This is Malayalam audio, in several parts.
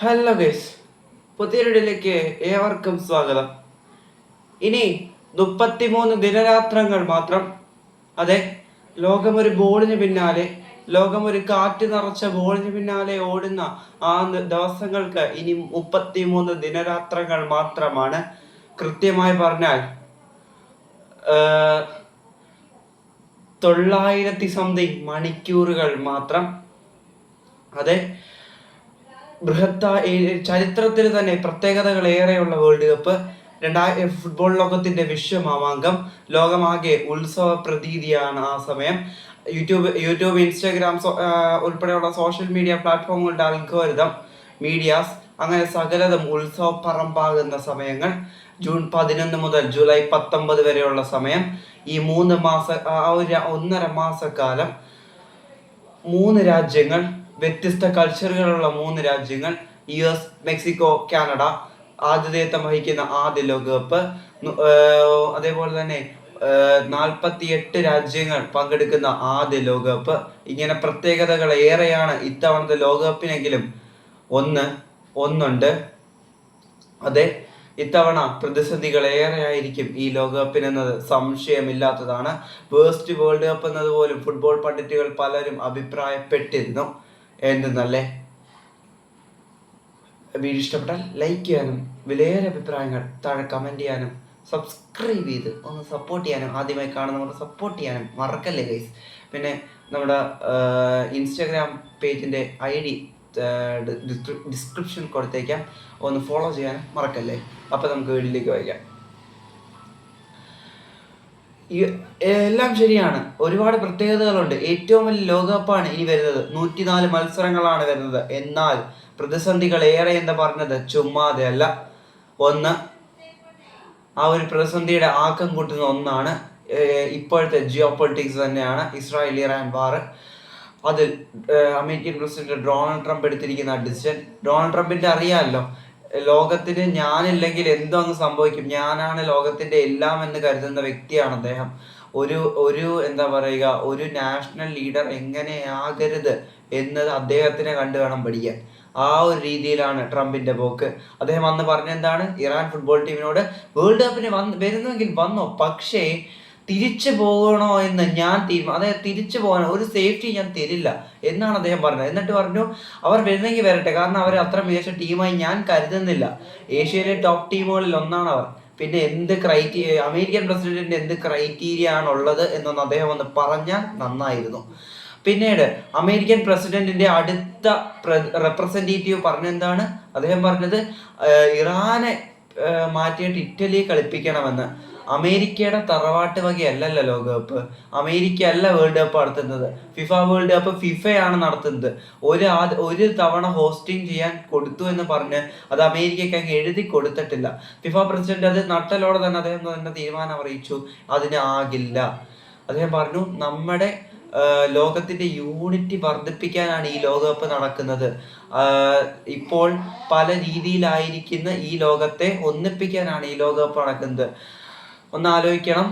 ഹലോ ഗൈസ്, പുതിയൊരിടയിലേക്ക് ഏവർക്കും സ്വാഗതം. ഇനി 33 ദിനരാത്രങ്ങൾ മാത്രം. അതെ, ലോകമൊരു ബോളിന് പിന്നാലെ, ലോകമൊരു കാറ്റ് നിറച്ച ബോളിന് പിന്നാലെ ഓടുന്ന ആ ദിവസങ്ങൾക്ക് ഇനി 33 ദിനരാത്രങ്ങൾ മാത്രമാണ്. കൃത്യമായി പറഞ്ഞാൽ 900 സംതിങ് മണിക്കൂറുകൾ മാത്രം. അതെ, ചരിത്രത്തിൽ തന്നെ പ്രത്യേകതകൾ ഏറെയുള്ള വേൾഡ് കപ്പ്, ഫുട്ബോൾ ലോകത്തിന്റെ വിശ്വമാമാങ്കം, ലോകമാകെ ഉത്സവ പ്രതീതിയാണ് ആ സമയം. യൂട്യൂബ് ഇൻസ്റ്റാഗ്രാം ഉൾപ്പെടെയുള്ള സോഷ്യൽ മീഡിയ പ്ലാറ്റ്ഫോമുകളുടെ അൽഗോരിതം, മീഡിയാസ്, അങ്ങനെ സകലതും ഉത്സവ പറമ്പാകുന്ന സമയങ്ങൾ. ജൂൺ 11 മുതൽ ജൂലൈ 19 വരെയുള്ള സമയം, ഈ 3 മാസ ഒരു 1.5 മാസക്കാലം 3 രാജ്യങ്ങൾ, വ്യത്യസ്ത കൾച്ചറുകളുള്ള 3 രാജ്യങ്ങൾ, US, മെക്സിക്കോ, കാനഡ ആതിഥേയത്വം വഹിക്കുന്ന ആദ്യ ലോകകപ്പ്. അതേപോലെ തന്നെ 48 രാജ്യങ്ങൾ പങ്കെടുക്കുന്ന ആദ്യ ലോകകപ്പ്. ഇങ്ങനെ പ്രത്യേകതകൾ ഏറെയാണ് ഇത്തവണത്തെ ലോകകപ്പിനെങ്കിലും ഒന്നുണ്ട്. അതെ, ഇത്തവണ പ്രതിസന്ധികൾ ഏറെയായിരിക്കും ഈ ലോകകപ്പിനെന്നത് സംശയമില്ലാത്തതാണ്. വേസ്റ്റ് വേൾഡ് കപ്പ് എന്നതുപോലും ഫുട്ബോൾ പണ്ഡിറ്റുകൾ പലരും അഭിപ്രായപ്പെട്ടിരുന്നു. എന്തെന്നല്ലേ? വീഡിയോ ഇഷ്ടപ്പെട്ടാൽ ലൈക്ക് ചെയ്യാനും വിലയേറെ അഭിപ്രായങ്ങൾ താഴെ കമൻറ്റ് ചെയ്യാനും സബ്സ്ക്രൈബ് ചെയ്ത് ഒന്ന് സപ്പോർട്ട് ചെയ്യാനും, ആദ്യമായി കാണുന്നവർ സപ്പോർട്ട് ചെയ്യാനും മറക്കല്ലേ ഗൈസ്. പിന്നെ നമ്മുടെ ഇൻസ്റ്റാഗ്രാം പേജിൻ്റെ ID ഡിസ്ക്രിപ്ഷൻ കൊടുത്തേക്കാം, ഒന്ന് ഫോളോ ചെയ്യാനും മറക്കല്ലേ. അപ്പോൾ നമുക്ക് വീഡിയോയിലേക്ക് വായിക്കാം. എല്ലാം ശരിയാണ്, ഒരുപാട് പ്രത്യേകതകളുണ്ട്. ഏറ്റവും വലിയ ലോകകപ്പാണ് ഇനി വരുന്നത്. 104 മത്സരങ്ങളാണ് വരുന്നത്. എന്നാൽ പ്രതിസന്ധികൾ ഏറെ എന്ന് പറഞ്ഞത് ചുമ്മാതെ അല്ല. ഒന്ന്, ആ ഒരു പ്രതിസന്ധിയുടെ ആക്കം കൂട്ടുന്ന ഒന്നാണ് ഇപ്പോഴത്തെ ജിയോ പൊളിറ്റിക്സ് തന്നെയാണ്. ഇസ്രായേൽ ഇറാൻ വാർ. അതിൽ അമേരിക്കൻ പ്രസിഡന്റ് ഡൊണാൾഡ് ട്രംപ് എടുത്തിരിക്കുന്ന ഡിസിഷൻ. ഡൊണാൾഡ് ട്രംപിന്റെ അറിയാമല്ലോ, ലോകത്തിന് ഞാനില്ലെങ്കിൽ എന്തോ അങ്ങ് സംഭവിക്കും, ഞാനാണ് ലോകത്തിന്റെ എല്ലാം എന്ന് കരുതുന്ന വ്യക്തിയാണ് അദ്ദേഹം. ഒരു എന്താ പറയുക, ഒരു നാഷണൽ ലീഡർ എങ്ങനെയാകരുത് എന്നത് അദ്ദേഹത്തിനെ കണ്ടു വേണം പഠിക്കാൻ. ആ ഒരു രീതിയിലാണ് ട്രംപിന്റെ പോക്ക്. അദ്ദേഹം അന്ന് പറഞ്ഞെന്താണ്, ഇറാൻ ഫുട്ബോൾ ടീമിനോട് വേൾഡ് കപ്പിന് വരുന്നെങ്കിൽ വന്നോ, പക്ഷേ തിരിച്ചു പോകണോ എന്ന് ഞാൻ അതായത് തിരിച്ചു പോകാൻ ഒരു സേഫ്റ്റി ഞാൻ തരില്ല എന്നാണ് അദ്ദേഹം പറഞ്ഞത്. എന്നിട്ട് പറഞ്ഞു, അവർ വരുന്നെങ്കിൽ വരട്ടെ, കാരണം അവർ അത്ര മികച്ച ടീമായി ഞാൻ കരുതുന്നില്ല. ഏഷ്യയിലെ ടോപ്പ് ടീമുകളിൽ ഒന്നാണ് അവർ. പിന്നെ അമേരിക്കൻ പ്രസിഡന്റിന്റെ എന്ത് ക്രൈറ്റീരിയ ആണുള്ളത് എന്നൊന്ന് അദ്ദേഹം ഒന്ന് പറഞ്ഞാൽ നന്നായിരുന്നു. പിന്നീട് അമേരിക്കൻ പ്രസിഡന്റിന്റെ അടുത്ത റെപ്രസെന്റേറ്റീവ് പറഞ്ഞെന്താണ്, അദ്ദേഹം പറഞ്ഞത് ഇറാനെ മാറ്റിയിട്ട് ഇറ്റലിയെ കളിപ്പിക്കണമെന്ന്. അമേരിക്കയുടെ തറവാട്ട് വകയല്ലല്ലോ ലോകകപ്പ്. അമേരിക്ക അല്ല വേൾഡ് കപ്പ് നടത്തുന്നത്. ഫിഫ വേൾഡ് കപ്പ് ഫിഫയാണ് നടത്തുന്നത്. ഒരു തവണ ഹോസ്റ്റിംഗ് ചെയ്യാൻ കൊടുത്തു എന്ന് പറഞ്ഞ് അത് അമേരിക്കയ്ക്ക് അങ്ങ് എഴുതി കൊടുത്തിട്ടില്ല. ഫിഫ പ്രസിഡന്റ് അത് നട്ടലോടെ തന്നെ അദ്ദേഹം തന്നെ തീരുമാനം അറിയിച്ചു, അതിനാകില്ല. അദ്ദേഹം പറഞ്ഞു, നമ്മുടെ ലോകത്തിന്റെ യൂണിറ്റി വർദ്ധിപ്പിക്കാനാണ് ഈ ലോകകപ്പ് നടക്കുന്നത്. ഇപ്പോൾ പല രീതിയിലായിരിക്കുന്ന ഈ ലോകത്തെ ഒന്നിപ്പിക്കാനാണ് ഈ ലോകകപ്പ് നടക്കുന്നത്. ഒന്ന് ആലോചിക്കണം,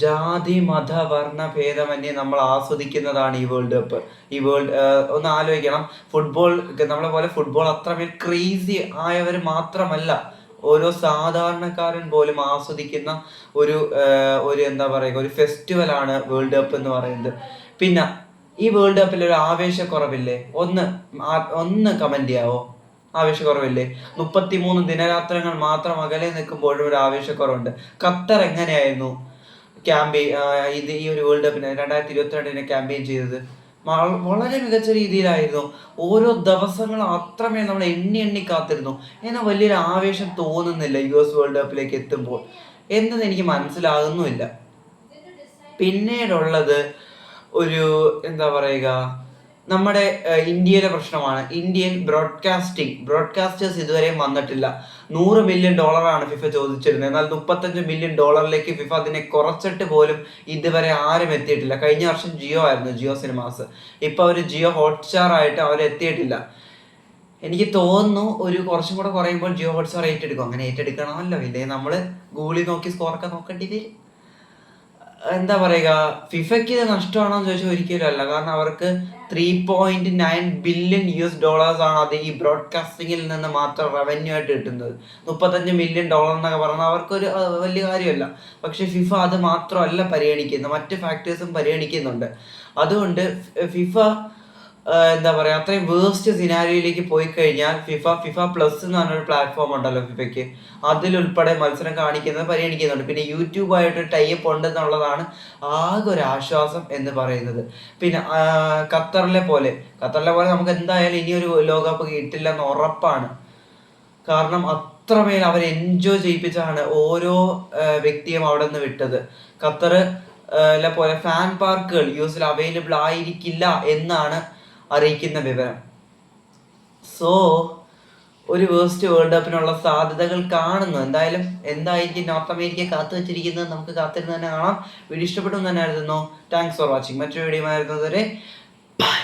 ജാതി മത വർണ്ണ ഭേദമന്യേ നമ്മൾ ആസ്വദിക്കുന്നതാണ് ഈ വേൾഡ് കപ്പ്. ഒന്ന് ആലോചിക്കണം, നമ്മളെ പോലെ ഫുട്ബോൾ അത്രമേൽ ക്രേസി ആയവർ മാത്രമല്ല, ഓരോ സാധാരണക്കാരൻ പോലും ആസ്വദിക്കുന്ന ഒരു എന്താ പറയുക, ഒരു ഫെസ്റ്റിവലാണ് വേൾഡ് കപ്പ് എന്ന് പറയുന്നത്. പിന്നെ ഈ വേൾഡ് കപ്പിൽ ഒരു ആവേശക്കുറവില്ലേ? ഒന്ന് കമന്റ് ചെയ്യാവോ? ആവേശക്കുറവില്ലേ? 33 ദിനരാത്രങ്ങൾ മാത്രം അകലെ നിൽക്കുമ്പോഴും ഒരു ആവേശക്കുറവുണ്ട്. ഖത്തർ എങ്ങനെയായിരുന്നു ഈ ഒരു വേൾഡ് കപ്പിന് 2022 ക്യാമ്പയിൻ ചെയ്തത്? വളരെ മികച്ച രീതിയിലായിരുന്നു. ഓരോ ദിവസങ്ങളും അത്രമേൽ നമ്മൾ എണ്ണി കാത്തിരുന്നു. എന്നാൽ വലിയൊരു ആവേശം തോന്നുന്നില്ല US വേൾഡ് കപ്പിലേക്ക് എത്തുമ്പോൾ എന്നത് എനിക്ക് മനസ്സിലാകുന്നുമില്ല. പിന്നീടുള്ളത് എന്താ പറയുക, നമ്മുടെ ഇന്ത്യയിലെ പ്രശ്നമാണ്. ഇന്ത്യൻ ബ്രോഡ്കാസ്റ്റേഴ്സ് ഇതുവരെയും വന്നിട്ടില്ല. $100 മില്യൺ ഫിഫ ചോദിച്ചിരുന്നത്. എന്നാൽ $35 മില്യൺ ഫിഫ അതിനെ കുറച്ചിട്ട് പോലും ഇതുവരെ ആരും എത്തിയിട്ടില്ല. കഴിഞ്ഞ വർഷം ജിയോ ആയിരുന്നു, ജിയോ സിനിമാസ്. ഇപ്പൊ അവർ ജിയോ ഹോട്ട്സ്റ്റാർ ആയിട്ട് അവരെത്തിയിട്ടില്ല. എനിക്ക് തോന്നുന്നു കുറച്ചും കൂടെ കുറയുമ്പോൾ ജിയോ ഹോട്ട്സ്റ്റാർ ഏറ്റെടുക്കും. അങ്ങനെ ഏറ്റെടുക്കണമല്ലോ, ഇല്ലേ നമ്മൾ ഗൂഗിളിൽ നോക്കി സ്കോറൊക്കെ നോക്കേണ്ടി വരും. എന്താ പറയുക, ഫിഫയ്ക്ക് ഇത് നഷ്ടമാണോ എന്ന് ചോദിച്ചാൽ ഒരിക്കലും അല്ല. കാരണം അവർക്ക് $3.9 ബില്യൺ ആണ് അത് ഈ ബ്രോഡ്കാസ്റ്റിങ്ങിൽ നിന്ന് മാത്രം റവന്യൂ ആയിട്ട് കിട്ടുന്നത്. $35 മില്യൺ എന്നൊക്കെ പറഞ്ഞാൽ അവർക്കൊരു വലിയ കാര്യമല്ല. പക്ഷെ ഫിഫ അത് മാത്രമല്ല പരിഗണിക്കുന്നത്, മറ്റ് ഫാക്ടേഴ്സും പരിഗണിക്കുന്നുണ്ട്. അതുകൊണ്ട് ഫിഫ എന്താ പറയാ, അത്രയും വേസ്റ്റ് സിനാരിയോയിലേക്ക് പോയി കഴിഞ്ഞാൽ ഫിഫ പ്ലസ് എന്ന് പറഞ്ഞൊരു പ്ലാറ്റ്ഫോം ഉണ്ടല്ലോ ഫിഫയ്ക്ക്, അതിലുൾപ്പെടെ മത്സരം കാണിക്കുന്നത് പരിഗണിക്കുന്നുണ്ട്. പിന്നെ യൂട്യൂബായിട്ട് ടൈപ്പ് ഉണ്ടെന്നുള്ളതാണ് ആകെ ഒരു ആശ്വാസം എന്ന് പറയുന്നത്. പിന്നെ ഖത്തറിലെ പോലെ നമുക്ക് എന്തായാലും ഇനിയൊരു ലോകകപ്പ് കിട്ടില്ല എന്ന് ഉറപ്പാണ്. കാരണം അത്രമേൽ അവർ എൻജോയ് ചെയ്യിപ്പിച്ചാണ് ഓരോ വ്യക്തിയും അവിടെ നിന്ന് വിട്ടത്. ഖത്തർ പോലെ ഫാൻ പാർക്കുകൾ യൂസിൽ അവൈലബിൾ ആയിരിക്കില്ല എന്നാണ് അറിയിക്കുന്ന വിവരം. സോ ഒരു വേസ്റ്റ് വേൾഡ് കപ്പിനുള്ള സാധ്യതകൾ കാണുന്നു. എന്തായിരിക്കും നോർത്ത് അമേരിക്ക കാത്തു വെച്ചിരിക്കുന്നത് നമുക്ക് കാത്തിരുന്ന് തന്നെ കാണാം. വീഡിയോ ഇഷ്ടപ്പെട്ടു എന്ന് തന്നെ ആയിരുന്നു. Thanks for watching. മറ്റൊരു വീഡിയോ ആയിരുന്നതുവരെ ബൈ.